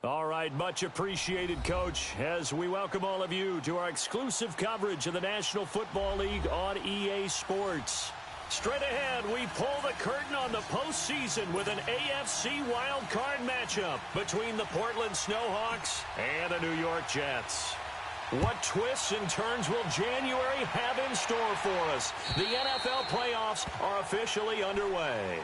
All right, much appreciated, Coach, as we welcome all of you to our exclusive coverage of the National Football League on EA Sports. Straight ahead, we pull the curtain on the postseason with an AFC wildcard matchup between the Portland Snowhawks and the New York Jets. What twists and turns will January have in store for us? The NFL playoffs are officially underway.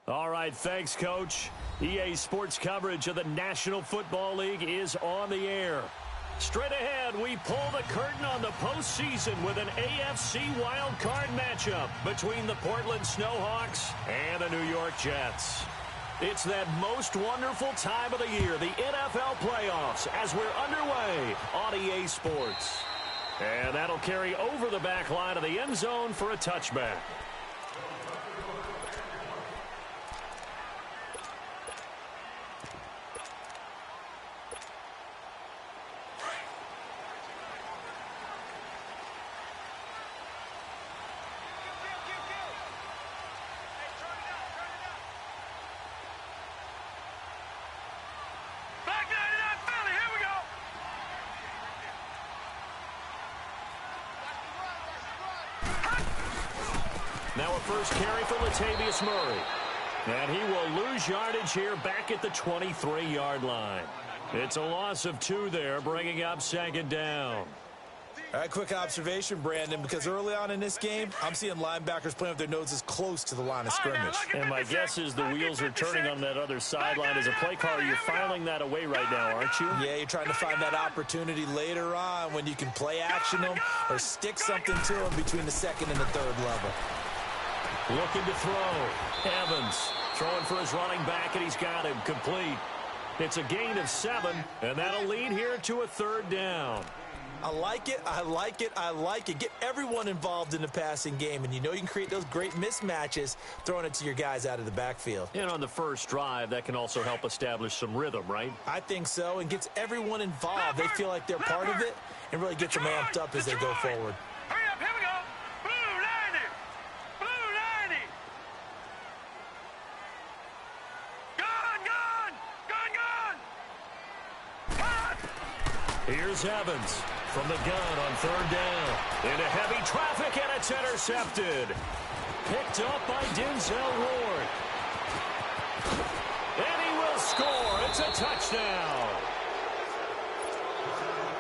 All right, thanks, Coach. EA Sports coverage of the National Football League is on the air. Straight ahead, we pull the curtain on the postseason with an AFC wildcard matchup between the Portland Snowhawks and the New York Jets. It's that most wonderful time of the year, the NFL playoffs, as we're underway on EA Sports. And that'll carry over the back line of the end zone for a touchback. Now a first carry for Latavius Murray. And he will lose yardage here back at the 23-yard line. It's a loss of 2 there, bringing up second down. All right, quick observation, Brandon, because early on in this game, I'm seeing linebackers playing with their noses close to the line of scrimmage. And my guess is the wheels are turning on that other sideline. As a play caller, you're filing that away right now, aren't you? Yeah, you're trying to find that opportunity later on when you can play action them or stick something to them between the second and the third level. Looking to throw. Evans throwing for his running back, and he's got him complete. It's a gain of 7, and that'll lead here to a third down. I like it, I like it, I like it. Get everyone involved in the passing game, and you know you can create those great mismatches throwing it to your guys out of the backfield. And on the first drive, that can also help establish some rhythm, right? I think so, and gets everyone involved. They feel like they're part of it and really gets them amped up as they go forward. Hurry up, here we go. Blue 90. Blue 90. Gone. Here's Evans from the gun on third down. Into heavy traffic, and it's intercepted. Picked up by Denzel Ward. And he will score. It's a touchdown.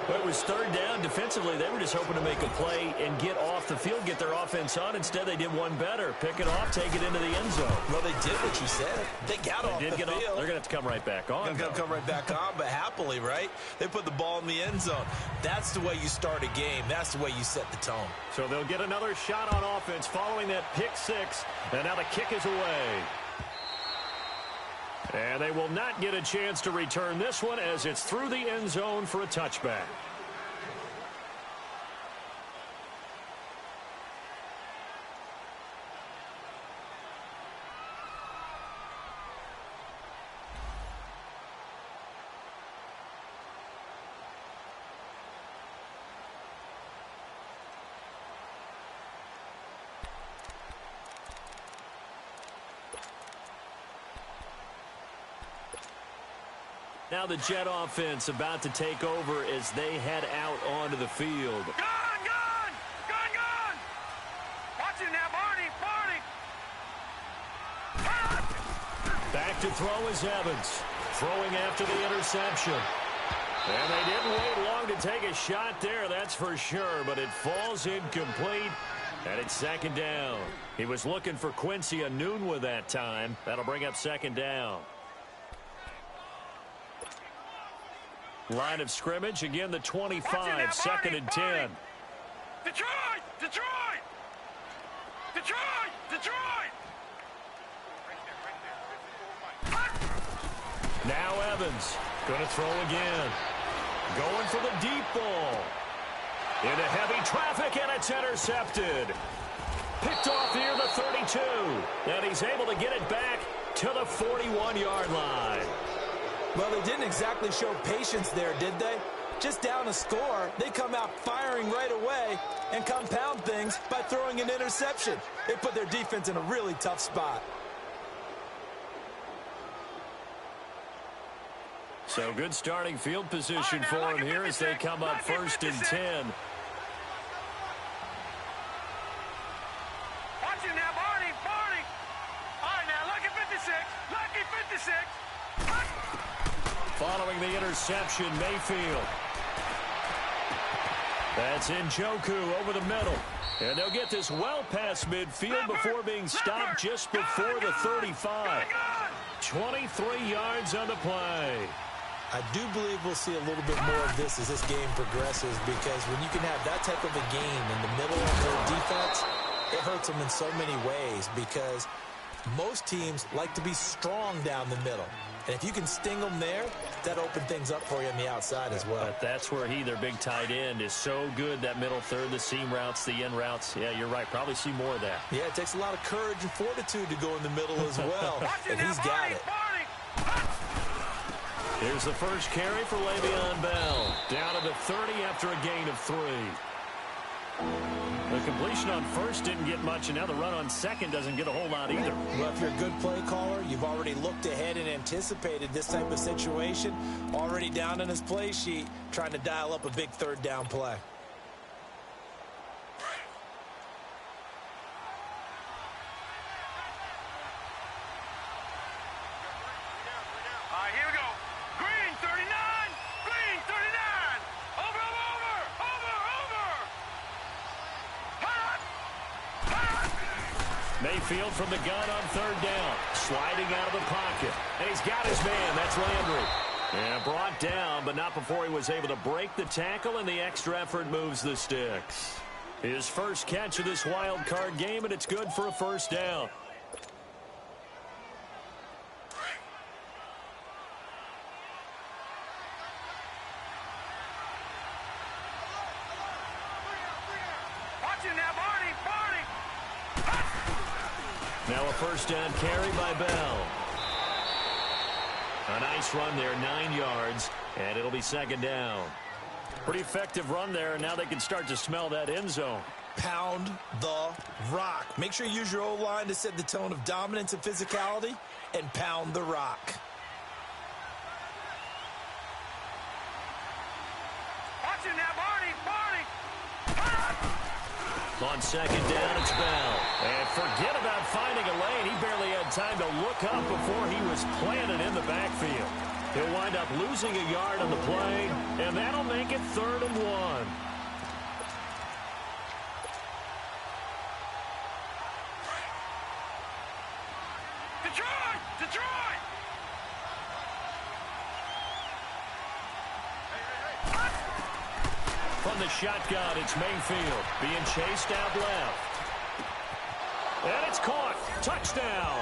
It was third down. Defensively, they were just hoping to make a play and get off the field, get their offense on. Instead, they did one better. Pick it off, take it into the end zone. Well, they did what you said. They got off the field. They're going to have to come right back on. They're going to come right back on, but happily, right? They put the ball in the end zone. That's the way you start a game. That's the way you set the tone. So they'll get another shot on offense following that pick 6, and now the kick is away. And they will not get a chance to return this one as it's through the end zone for a touchback. Now the Jet offense about to take over as they head out onto the field. Gone, gone, gone, gone. Watch it now, Barney, Barney. Back to throw is Evans, throwing after the interception. And they didn't wait long to take a shot there, that's for sure, but it falls incomplete, and it's second down. He was looking for Quincy Enunwa that time. That'll bring up second down. Line of scrimmage, again the 25, second and 10. Detroit! Detroit! Detroit! Detroit! Now Evans, going to throw again. Going for the deep ball. Into heavy traffic, and it's intercepted. Picked off near the 32. And he's able to get it back to the 41-yard line. Well, they didn't exactly show patience there, did they? Just down a score, they come out firing right away and compound things by throwing an interception. They put their defense in a really tough spot. So good starting field position for them here as they come up first and 10. Watch it now, Barney, Barney. All right, now, lucky 56, lucky 56. Following the interception, Mayfield. That's Njoku over the middle. And they'll get this well past midfield before being stopped just before the 35. 23 yards on the play. I do believe we'll see a little bit more of this as this game progresses, because when you can have that type of a game in the middle of their defense, it hurts them in so many ways, because most teams like to be strong down the middle. And if you can sting them there, that opens things up for you on the outside as well. But that's where their big tight end, is so good, that middle third, the seam routes, the in routes. Yeah, you're right. Probably see more of that. Yeah, it takes a lot of courage and fortitude to go in the middle as well. And he's got it. Here's the first carry for Le'Veon Bell. Down to the 30 after a gain of 3. The completion on first didn't get much, and now the run on second doesn't get a whole lot either. Well, if you're a good play caller, you've already looked ahead and anticipated this type of situation. Already down in his play sheet, trying to dial up a big third down play. Mayfield from the gun on third down. Sliding out of the pocket. And he's got his man. That's Landry. And brought down, but not before he was able to break the tackle, and the extra effort moves the sticks. His first catch of this wild card game, and it's good for a first down. Now a first down carry by Bell. A nice run there, 9 yards, and it'll be second down. Pretty effective run there, and now they can start to smell that end zone. Pound the rock. Make sure you use your O-line to set the tone of dominance and physicality, and pound the rock. Watching now, Barney. On second down, it's Bell. And forget about finding a lane. He barely had time to look up before he was planted in the backfield. He'll wind up losing a yard on the play, and that'll make it 3rd and 1. Detroit! From the shotgun, it's Mayfield being chased out left. And it's caught. Touchdown.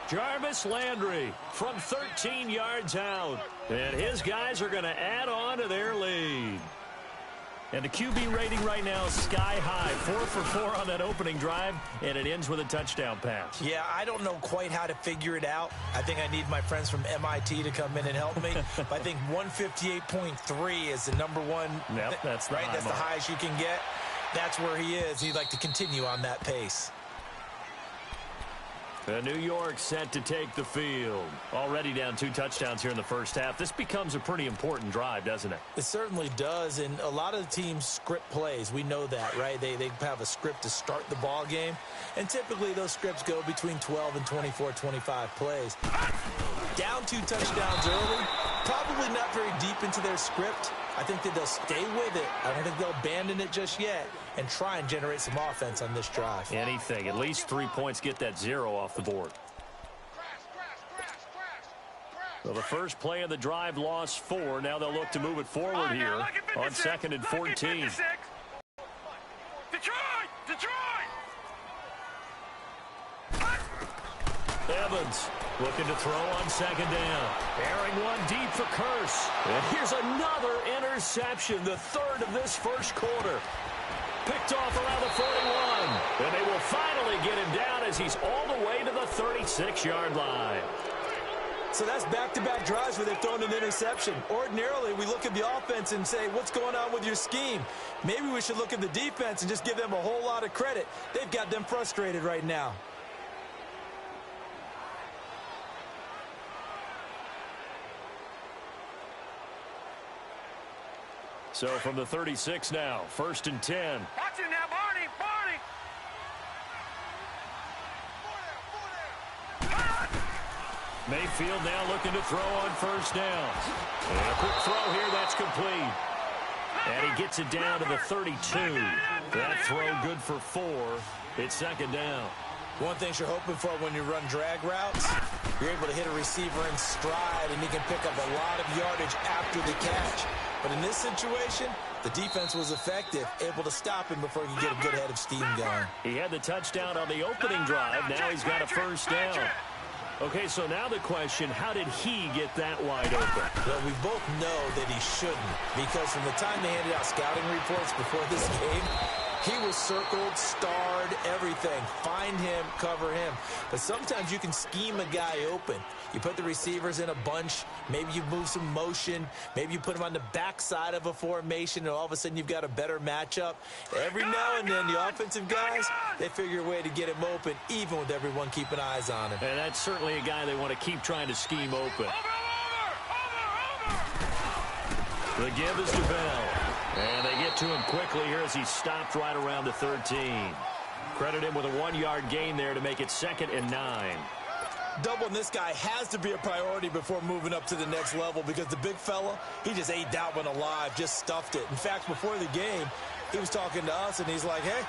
Jarvis Landry from 13 yards out. And his guys are going to add on to their lead. And the QB rating right now is sky high. 4 for 4 on that opening drive, and it ends with a touchdown pass. Yeah, I don't know quite how to figure it out. I think I need my friends from MIT to come in and help me. But I think 158.3 is the number one. Yep, that's the right. high That's mark. the highest you can get. That's where he is. He'd like to continue on that pace. New York set to take the field. Already down 2 touchdowns here in the first half. This becomes a pretty important drive, doesn't it? It certainly does, and a lot of the teams script plays. We know that, right? They have a script to start the ball game, and typically those scripts go between 12 and 24, 25 plays. Down 2 touchdowns early, probably not very deep into their script. I think that they'll stay with it. I don't think they'll abandon it just yet and try and generate some offense on this drive. Anything. At least 3 points, get that 0 off the board. So the first play of the drive lost 4. Now they'll look to move it forward here on 2nd and 14. Detroit! Evans looking to throw on 2nd down. Airing one deep for Curse. And here's another interception, the 3rd of this first quarter. Picked off around the 41. And they will finally get him down as he's all the way to the 36-yard line. So that's back-to-back drives where they've thrown an interception. Ordinarily, we look at the offense and say, what's going on with your scheme? Maybe we should look at the defense and just give them a whole lot of credit. They've got them frustrated right now. So from the 36 now, 1st and 10. Watch it now, Barney! Mayfield now looking to throw on 1st down. And a quick throw here, that's complete. And he gets it down to the 32. That throw good for 4. It's second down. One thing you're hoping for when you run drag routes, you're able to hit a receiver in stride, and he can pick up a lot of yardage after the catch. But in this situation, the defense was effective, able to stop him before he could get a good head of steam going. He had the touchdown on the opening drive. Now he's got a first down. Okay, so now the question, how did he get that wide open? Well, we both know that he shouldn't, because from the time they handed out scouting reports before this game, he was circled, starred, everything. Find him, cover him. But sometimes you can scheme a guy open. You put the receivers in a bunch. Maybe you move some motion. Maybe you put him on the backside of a formation, and all of a sudden you've got a better matchup. Every now and then, the offensive guys, they figure a way to get him open, even with everyone keeping eyes on him. And that's certainly a guy they want to keep trying to scheme open. The give is to Bell. And they get to him quickly here as he stopped right around the 13. Credit him with a 1-yard gain there to make it 2nd and 9. Doubling this guy has to be a priority before moving up to the next level, because the big fella, he just ate that one alive, just stuffed it. In fact, before the game, he was talking to us, and he's like, hey,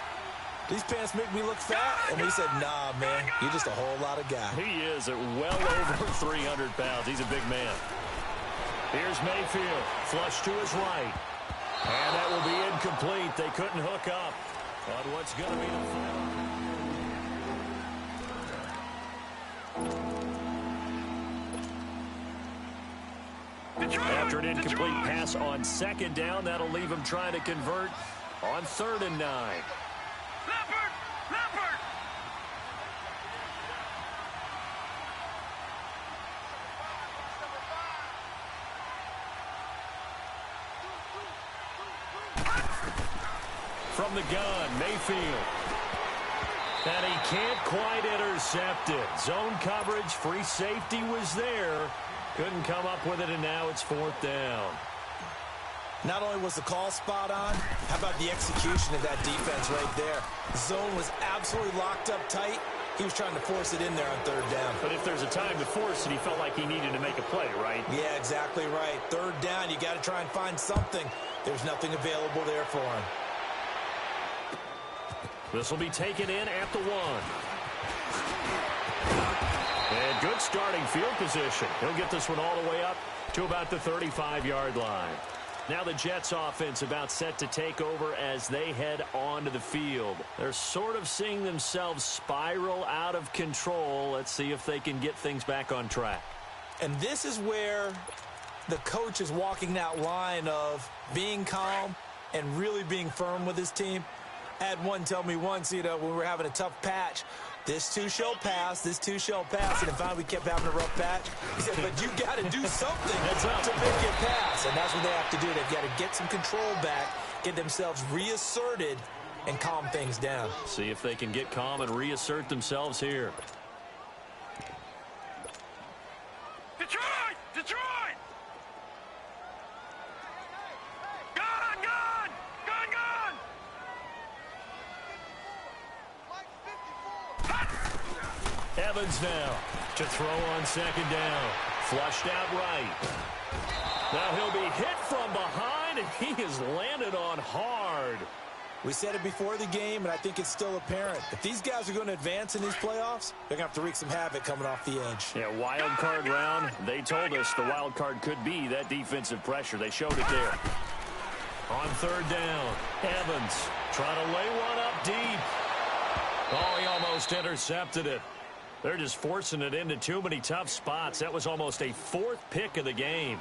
these pants make me look fat. And we said, nah, man, you're just a whole lot of guy. He is at well over 300 pounds. He's a big man. Here's Mayfield, flush to his right. And that will be incomplete. They couldn't hook up on what's going to be the After an incomplete pass on 2nd down, that'll leave him trying to convert on 3rd and 9. Leopard! Leopard! From the gun, Mayfield. And he can't quite intercept it. Zone coverage, free safety was there. Couldn't come up with it, and now it's 4th down. Not only was the call spot on, how about the execution of that defense right there? Zone was absolutely locked up tight. He was trying to force it in there on 3rd down. But if there's a time to force it, he felt like he needed to make a play, right? Yeah, exactly right. 3rd down, you got to try and find something. There's nothing available there for him. This will be taken in at the 1. And good starting field position. He'll get this one all the way up to about the 35-yard line. Now the Jets offense about set to take over as they head onto the field. They're sort of seeing themselves spiral out of control. Let's see if they can get things back on track. And this is where the coach is walking that line of being calm and really being firm with his team. I had one tell me once, when we were having a tough patch, this too shall pass, this too shall pass, and then finally we kept having a rough patch. He said, but you got to do something to make it pass, and that's what they have to do. They've got to get some control back, get themselves reasserted, and calm things down. See if they can get calm and reassert themselves here. Detroit! Detroit! Gun! Gun! Gun! Gun! Evans now to throw on 2nd down. Flushed out right. Now he'll be hit from behind, and he is landed on hard. We said it before the game, and I think it's still apparent. If these guys are going to advance in these playoffs, they're going to have to wreak some havoc coming off the edge. Yeah, wild card round. They told us the wild card could be that defensive pressure. They showed it there. On 3rd down, Evans trying to lay one up deep. Oh, he almost intercepted it. They're just forcing it into too many tough spots. That was almost a 4th pick of the game.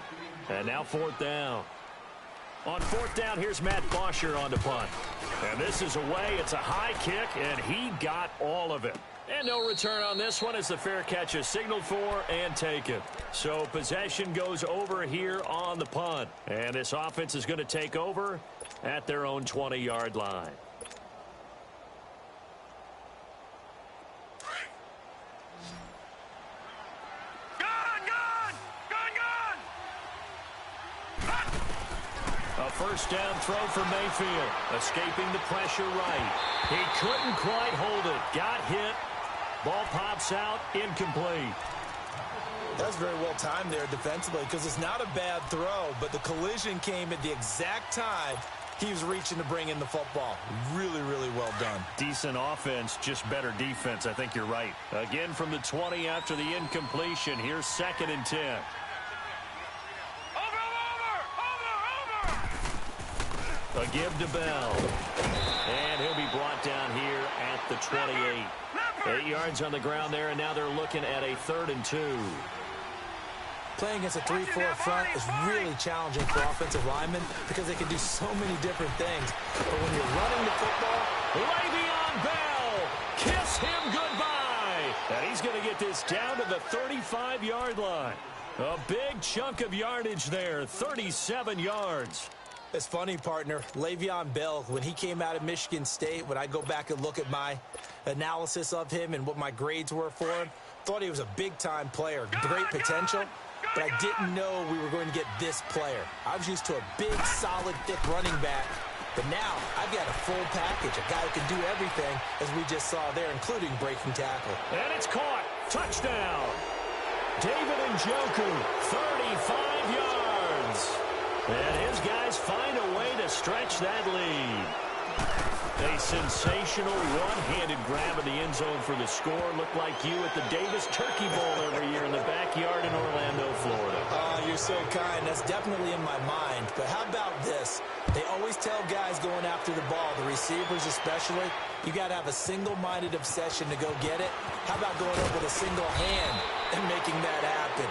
And now 4th down. On 4th down, here's Matt Bosher on the punt. And this is away. It's a high kick, and he got all of it. And no return on this one as the fair catch is signaled for and taken. So possession goes over here on the punt. And this offense is going to take over at their own 20-yard line. First down throw for Mayfield. Escaping the pressure right. He couldn't quite hold it. Got hit. Ball pops out. Incomplete. That's very well timed there defensively because it's not a bad throw, but the collision came at the exact time he was reaching to bring in the football. Really, really well done. Decent offense, just better defense. I think you're right. Again from the 20 after the incompletion. Here's 2nd and 10. A give to Bell. And he'll be brought down here at the 28. 8 yards on the ground there, and now they're looking at a 3rd and 2. Playing against a 3-4 front is really challenging for offensive linemen because they can do so many different things. But when you're running the football, Le'Veon Bell, kiss him goodbye. And he's going to get this down to the 35-yard line. A big chunk of yardage there, 37 yards. It's funny, partner. Le'Veon Bell, when he came out of Michigan State, when I go back and look at my analysis of him and what my grades were for him, thought he was a big-time player, great potential, but I didn't know we were going to get this player. I was used to a big, solid, thick running back, but now I've got a full package, a guy who can do everything, as we just saw there, including breaking tackle. And it's caught. Touchdown. David Njoku, 35 yards. And his guys find a way to stretch that lead. A sensational one-handed grab in the end zone for the score. Looked like you at the Davis Turkey Bowl every year in the backyard in Orlando, Florida. Oh, you're so kind. That's definitely in my mind. But how about this? They always tell guys going after the ball, the receivers especially, you got to have a single-minded obsession to go get it. How about going up with a single hand and making that happen?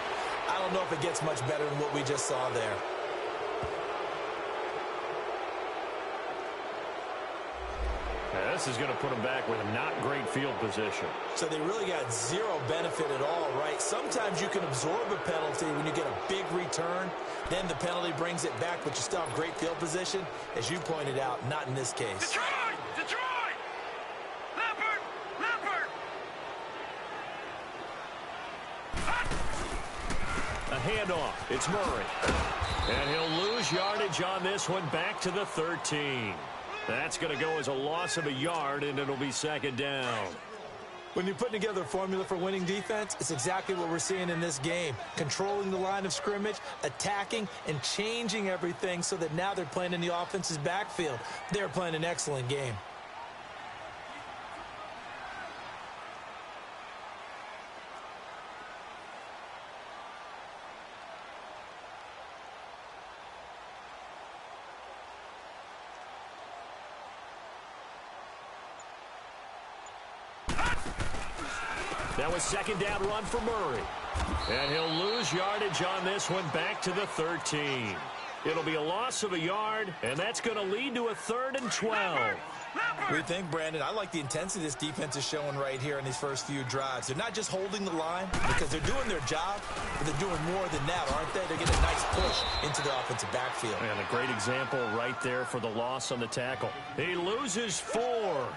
I don't know if it gets much better than what we just saw there. Now, this is going to put them back with a not great field position. So they really got zero benefit at all, right? Sometimes you can absorb a penalty when you get a big return. Then the penalty brings it back, but you still have great field position. As you pointed out, not in this case. Detroit! Detroit! Leopard! Leopard! A handoff. It's Murray. And he'll lose yardage on this one back to the 13. That's going to go as a loss of a yard, and it'll be 2nd down. When you're putting together a formula for winning defense, it's exactly what we're seeing in this game. Controlling the line of scrimmage, attacking, and changing everything so that now they're playing in the offense's backfield. They're playing an excellent game. That was 2nd down run for Murray. And he'll lose yardage on this one back to the 13. It'll be a loss of a yard, and that's going to lead to a 3rd and 12. What do you think, Brandon? I like the intensity this defense is showing right here in these first few drives. They're not just holding the line because they're doing their job, but they're doing more than that, aren't they? They're getting a nice push into the offensive backfield. And a great example right there for the loss on the tackle. He loses 4,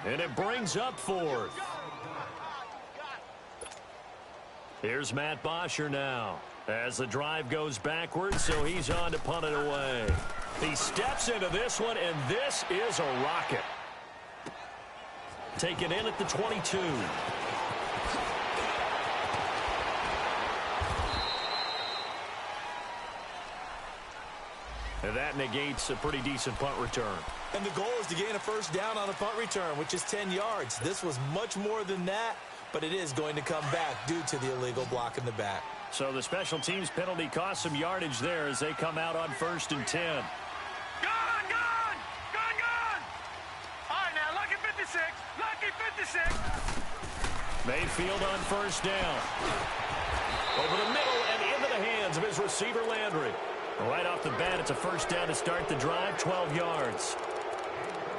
and it brings up 4th. Here's Matt Bosher now as the drive goes backwards, so he's on to punt it away. He steps into this one, and this is a rocket. Taken in at the 22. And that negates a pretty decent punt return. And the goal is to gain a 1st down on a punt return, which is 10 yards. This was much more than that, but it is going to come back due to the illegal block in the back. So the special teams penalty cost some yardage there as they come out on 1st and 10. Gone! Gone! Gone! Gone! All right, now, lucky 56. Lucky 56. Mayfield on 1st down. Over the middle and into the hands of his receiver, Landry. Right off the bat, it's a 1st down to start the drive, 12 yards.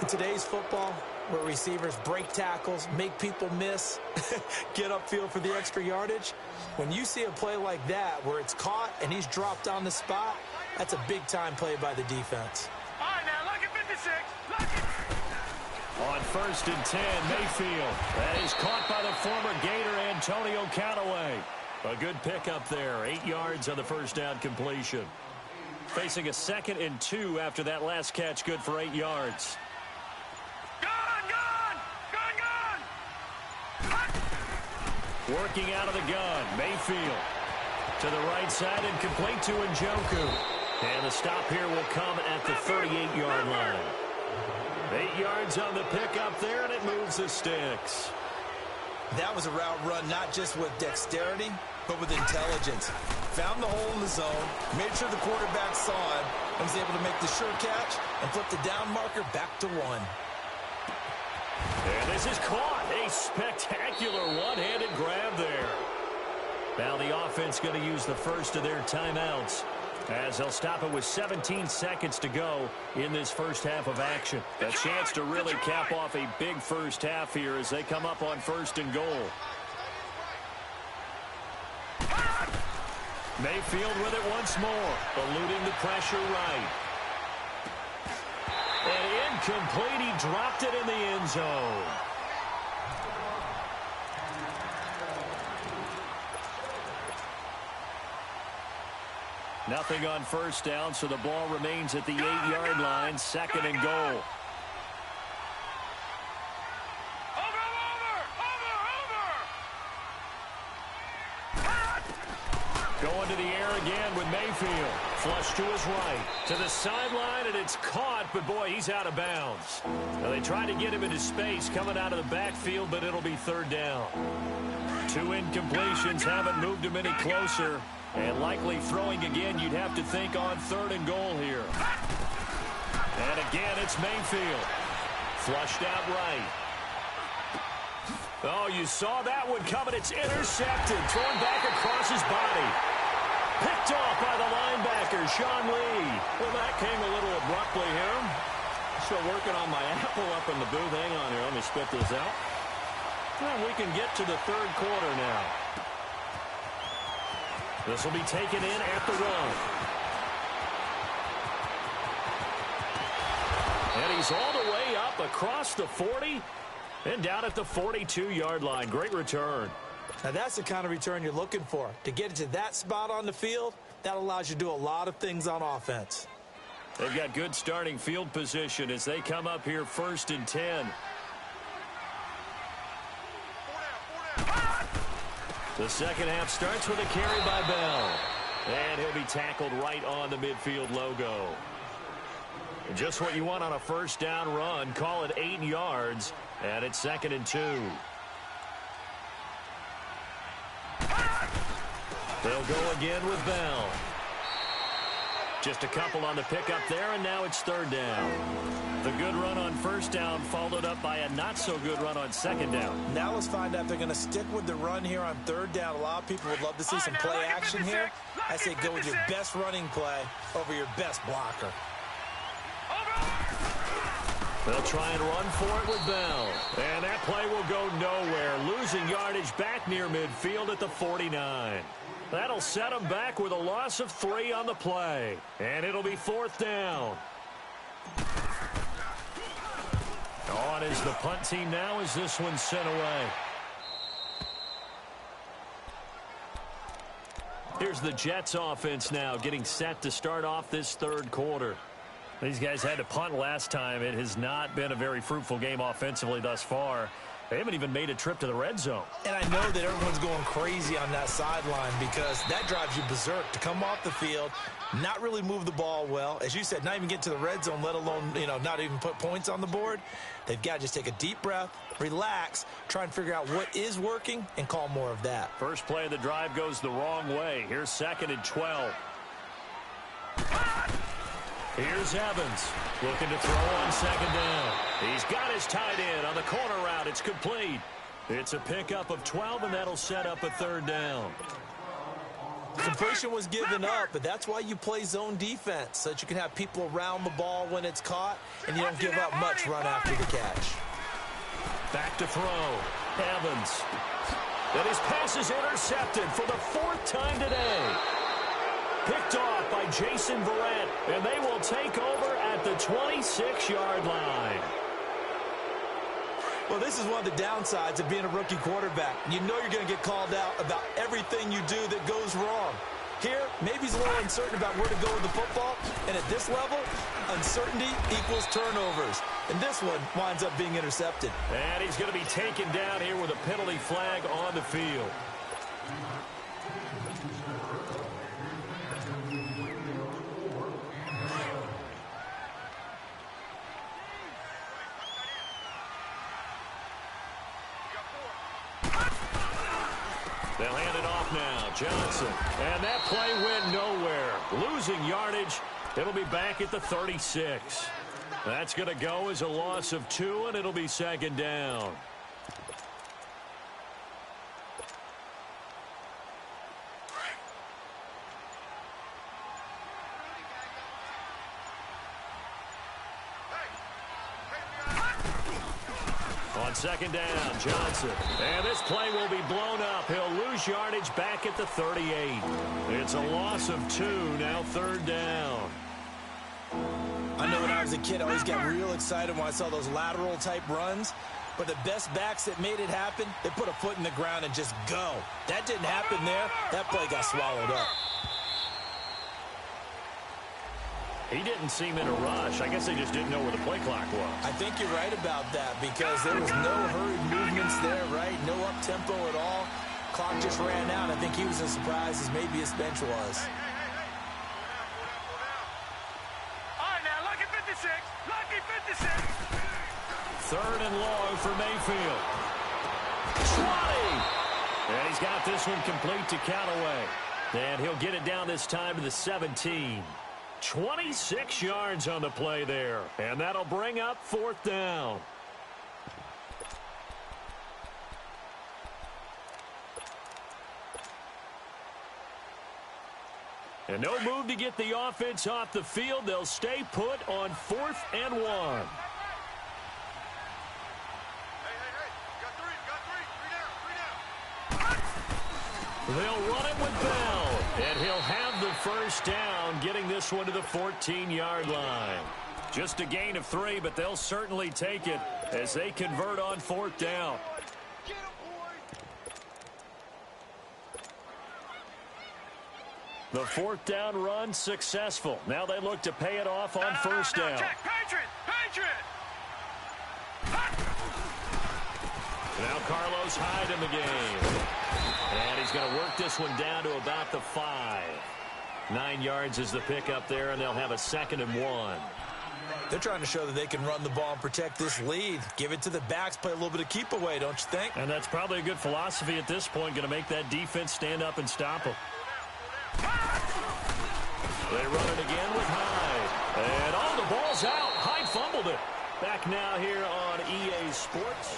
In today's football, where receivers break tackles, make people miss, get upfield for the extra yardage, when you see a play like that where it's caught and he's dropped on the spot, that's a big-time play by the defense. All right, now, lucky 56. Lucky. On 1st and 10, Mayfield. That is caught by the former Gator, Antonio Callaway. A good pickup there, 8 yards on the 1st down completion. Facing a 2nd and 2 after that last catch, good for 8 yards. Gone! Gone! Gone! Gone! Working out of the gun, Mayfield. To the right side and complete to Njoku. And the stop here will come at the 38-yard line. 8 yards on the pickup there, and it moves the sticks. That was a route run not just with dexterity, but with intelligence. Found the hole in the zone, made sure the quarterback saw it, and was able to make the sure catch and flip the down marker back to 1. And this is caught. A spectacular one-handed grab there. Now the offense going to use the first of their timeouts as they'll stop it with 17 seconds to go in this first half of action. A chance to really cap off a big first half here as they come up on 1st and goal. Mayfield with it once more, eluding the pressure right. And incomplete, he dropped it in the end zone. Nothing on first down, so the ball remains at the 8-yard line, 2nd and goal. Going to the air again with Mayfield. Flush to his right. To the sideline, and it's caught, but boy, he's out of bounds. Now, they try to get him into space coming out of the backfield, but it'll be 3rd down. 2 incompletions haven't moved him any closer. And likely throwing again, you'd have to think on 3rd and goal here. And again, it's Mayfield. Flushed out right. Oh, you saw that one coming. It's intercepted. Thrown back across his body. Picked off by the linebacker, Sean Lee. Well, that came a little abruptly here. Still working on my apple up in the booth. Hang on here. Let me spit this out. Well, we can get to the 3rd quarter now. This will be taken in at the 1. And he's all the way up across the 40 and down at the 42-yard line. Great return. Now, that's the kind of return you're looking for. To get it to that spot on the field, that allows you to do a lot of things on offense. They've got good starting field position as they come up here 1st and 10. The second half starts with a carry by Bell. And he'll be tackled right on the midfield logo. And just what you want on a first down run. Call it 8 yards. And it's 2nd and 2. They'll go again with Bell. Just a couple on the pickup there, and now it's 3rd down. The good run on 1st down followed up by a not-so-good run on 2nd down. Now let's find out if they're going to stick with the run here on 3rd down. A lot of people would love to see some play action here. I say go with your best running play over your best blocker. They'll try and run for it with Bell. And that play will go nowhere. Losing yardage back near midfield at the 49. That'll set them back with a loss of 3 on the play. And it'll be 4th down. On is the punt team now as this one's sent away. Here's the Jets offense now getting set to start off this 3rd quarter. These guys had to punt last time. It has not been a very fruitful game offensively thus far. They haven't even made a trip to the red zone. And I know that everyone's going crazy on that sideline because that drives you berserk to come off the field, not really move the ball well. As you said, not even get to the red zone, let alone, not even put points on the board. They've got to just take a deep breath, relax, try and figure out what is working, and call more of that. First play of the drive goes the wrong way. Here's 2nd and 12. Here's Evans looking to throw on 2nd down. He's got his tight end on the corner route. It's complete. It's a pickup of 12, and that'll set up a 3rd down. Completion was given up, but that's why you play zone defense, so that you can have people around the ball when it's caught, and you don't give up much run after the catch. Back to throw. Evans. And his pass is intercepted for the 4th time today. Picked off by Jason Verrett, and they will take over at the 26-yard line. Well, this is one of the downsides of being a rookie quarterback. You know you're going to get called out about everything you do that goes wrong. Here, maybe he's a little uncertain about where to go with the football, and at this level, uncertainty equals turnovers. And this one winds up being intercepted. And he's going to be taken down here with a penalty flag on the field. They'll hand it off now. Johnson. And that play went nowhere. Losing yardage. It'll be back at the 36. That's going to go as a loss of 2, and it'll be second down. On second down, Johnson. And this play will be blown up. He'll lose yardage back at the 38. It's a loss of 2, now third down. I know when I was a kid, I always got real excited when I saw those lateral-type runs. But the best backs that made it happen, they put a foot in the ground and just go. That didn't happen there. That play got swallowed up. He didn't seem in a rush. I guess they just didn't know where the play clock was. I think you're right about that because there was no hurried movements there, right? No up-tempo at all. Clock just ran out. I think he was as surprised as maybe his bench was. All right, now, lucky 56. Lucky 56. Third and long for Mayfield. 20! And he's got this one complete to Callaway. And he'll get it down this time to the 17. 26 yards on the play there. And that'll bring up fourth down. And no move to get the offense off the field. They'll stay put on 4th and 1. Hey, got three down. They'll run it with Bell. And he'll have the first down, getting this one to the 14-yard line. Just a gain of 3, but they'll certainly take it as they convert on 4th down. Get him, boy. The 4th down run successful. Now they look to pay it off on first down. Check. Patriot. Now Carlos Hyde in the game. And he's going to work this one down to about the 5. 9 yards is the pickup there, and they'll have a 2nd and 1. They're trying to show that they can run the ball and protect this lead. Give it to the backs, play a little bit of keep away, don't you think? And that's probably a good philosophy at this point, going to make that defense stand up and stop them. They run it again with Hyde. And the ball's out. Hyde fumbled it. Back now here on EA Sports.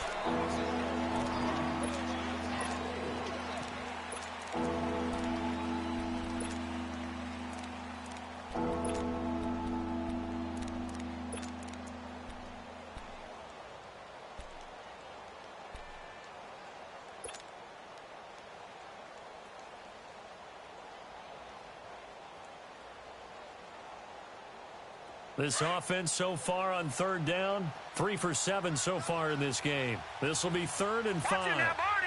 This offense so far on 3rd down, 3 for 7 so far in this game. This will be 3rd and 5. Watch it now, Barney.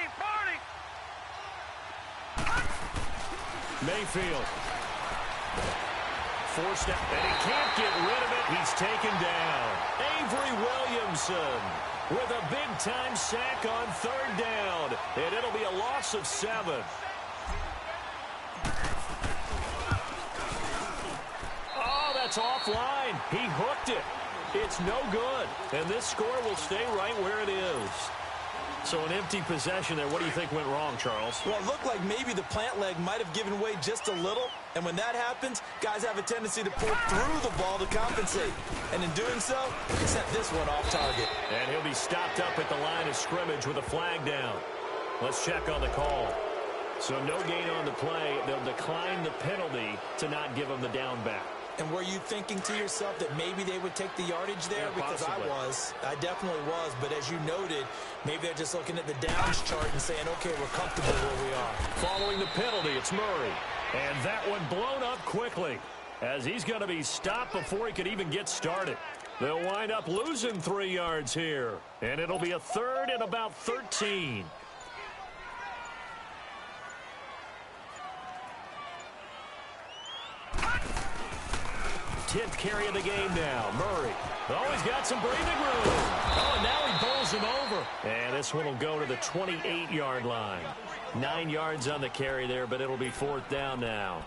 Mayfield. Forced out, and he can't get rid of it. He's taken down. Avery Williamson with a big-time sack on 3rd down, and it'll be a loss of 7. That's offline. He hooked it. It's no good. And this score will stay right where it is. So an empty possession there. What do you think went wrong, Charles? Well, it looked like maybe the plant leg might have given way just a little. And when that happens, guys have a tendency to pull through the ball to compensate. And in doing so, he sent this one off target. And he'll be stopped up at the line of scrimmage with a flag down. Let's check on the call. So no gain on the play. They'll decline the penalty to not give him the down back. And were you thinking to yourself that maybe they would take the yardage there? Yeah, because possibly. I definitely was. But as you noted, maybe they're just looking at the downs chart and saying, okay, we're comfortable where we are. Following the penalty, it's Murray. And that one blown up quickly as he's going to be stopped before he could even get started. They'll wind up losing 3 yards here. And it'll be a 3rd and about 13. 10th carry of the game now. Murray. Oh, he's got some breathing room. Oh, and now he bowls him over. And this one will go to the 28-yard line. 9 yards on the carry there, but it'll be 4th down now.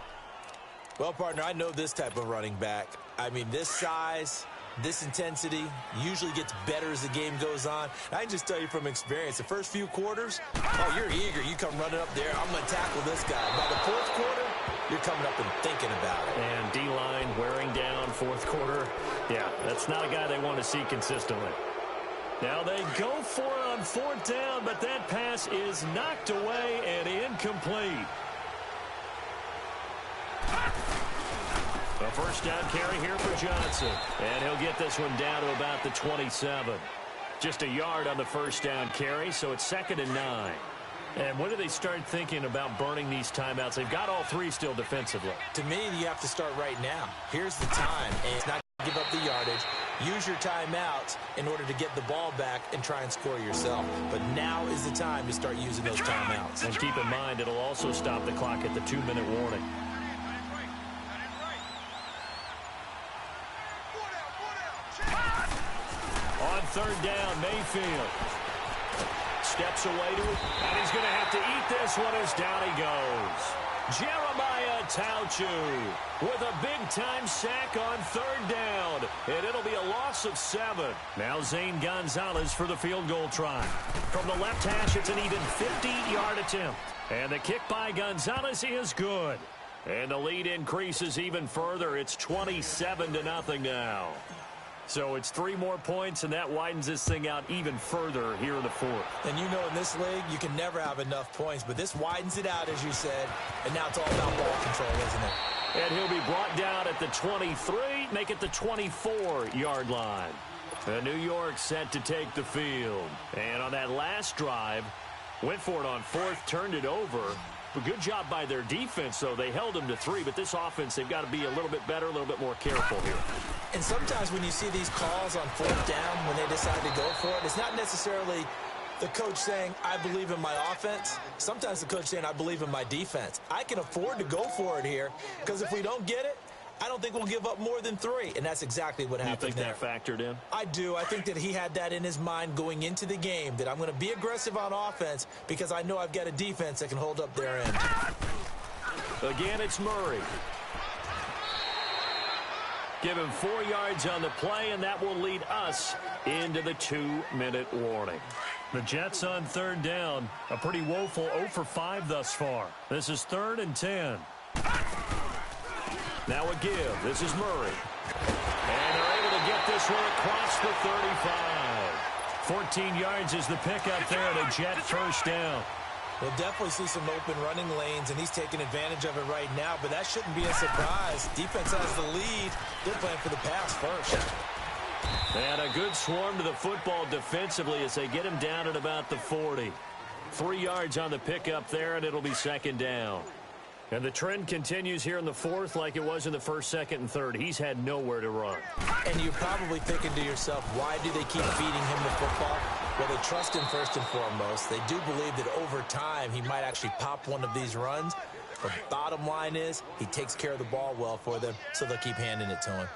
Well, partner, I know this type of running back. I mean, this size, this intensity usually gets better as the game goes on. I can just tell you from experience, the first few quarters, oh, you're eager. You come running up there. I'm going to tackle this guy. By the 4th quarter, you're coming up and thinking about it. And D-line wearing down 4th quarter. Yeah, that's not a guy they want to see consistently. Now they go for it on 4th down, but that pass is knocked away and incomplete. A first down carry here for Johnson. And he'll get this one down to about the 27. Just a yard on the first down carry, so it's 2nd and 9. And when do they start thinking about burning these timeouts? They've got all 3 still defensively. To me, you have to start right now. Here's the time, and it's not give up the yardage. Use your timeouts in order to get the ball back and try and score yourself. But now is the time to start using those timeouts. And keep in mind, it'll also stop the clock at the 2-minute warning. On 3rd down, Mayfield steps away to it, and he's going to have to eat this one as down he goes. Jeremiah Tauchu with a big-time sack on 3rd down, and it'll be a loss of 7. Now Zane Gonzalez for the field goal try. From the left hash, it's an even 50-yard attempt. And the kick by Gonzalez is good. And the lead increases even further. It's 27-0 now. So it's 3 more points, and that widens this thing out even further here in the 4th. And you know in this league, you can never have enough points, but this widens it out, as you said, and now it's all about ball control, isn't it? And he'll be brought down at the 23, make it the 24-yard line. And New York set to take the field. And on that last drive, went for it on 4th, turned it over. But good job by their defense, though. They held them to 3, but this offense, they've got to be a little bit better, a little bit more careful here. And sometimes when you see these calls on 4th down, when they decide to go for it, it's not necessarily the coach saying, I believe in my offense. Sometimes the coach saying, I believe in my defense. I can afford to go for it here, because if we don't get it, I don't think we'll give up more than 3, and that's exactly what happened there. You think that factored in? I do. I think that he had that in his mind going into the game, that I'm going to be aggressive on offense because I know I've got a defense that can hold up their end. Again, it's Murray. Give him 4 yards on the play, and that will lead us into the 2-minute warning. The Jets on 3rd down. A pretty woeful 0 for 5 thus far. This is 3rd and 10. Now a give. This is Murray. And they're able to get this one across the 35. 14 yards is the pickup there, and a Jet first down. We'll definitely see some open running lanes, and he's taking advantage of it right now, but that shouldn't be a surprise. Defense has the lead. They're playing for the pass first. And a good swarm to the football defensively as they get him down at about the 40. 3 yards on the pickup there, and it'll be 2nd down. And the trend continues here in the 4th like it was in the 1st, 2nd, and 3rd. He's had nowhere to run. And you're probably thinking to yourself, why do they keep feeding him the football? Well, they trust him first and foremost. They do believe that over time he might actually pop one of these runs. But bottom line is he takes care of the ball well for them, so they'll keep handing it to him.